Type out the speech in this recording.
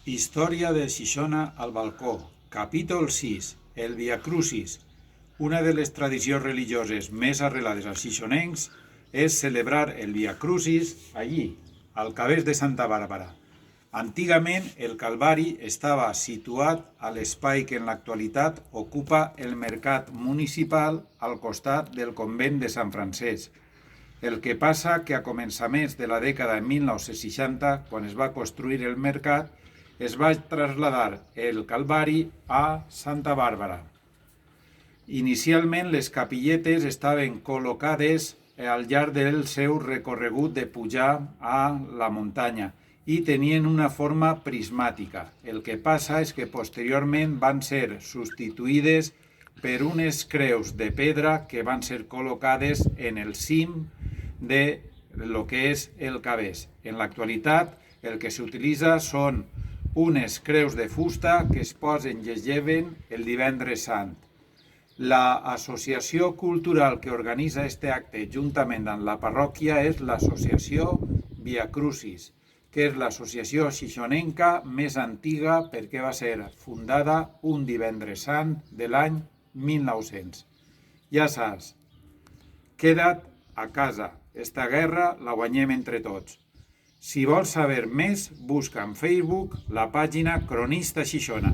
Història de Xixona al balcó. Capítol 6. El Via Crucis. Una de les tradicions religioses més arrelades als xixonencs és celebrar el Via Crucis allí, al Cabers de Santa Bàrbara. Antigament, el Calvari estava situat a l'espai que en l'actualitat ocupa el mercat municipal al costat del convent de Sant Francesc. El que passa que a començaments de la dècada de 1960, quan es va construir el mercat, es va traslladar el Calvari a Santa Bàrbara. Inicialment les capilletes estaven col·locades al llarg del seu recorregut de pujar a la muntanya i tenien una forma prismàtica. El que passa és que posteriorment van ser substituïdes per unes creus de pedra que van ser col·locades en el cim de lo que és el Cabers. En l'actualitat el que s'utilitza són unes creus de fusta que es posen i es lleven el divendres sant. L'associació cultural que organitza aquest acte juntament amb la parròquia és l'associació Via Crucis, que és l'associació xixonenca més antiga perquè va ser fundada un divendres sant de l'any 1900. Ja saps, queda't a casa, esta guerra la guanyem entre tots. Si vols saber més, busca en Facebook la pàgina Cronista Xixona.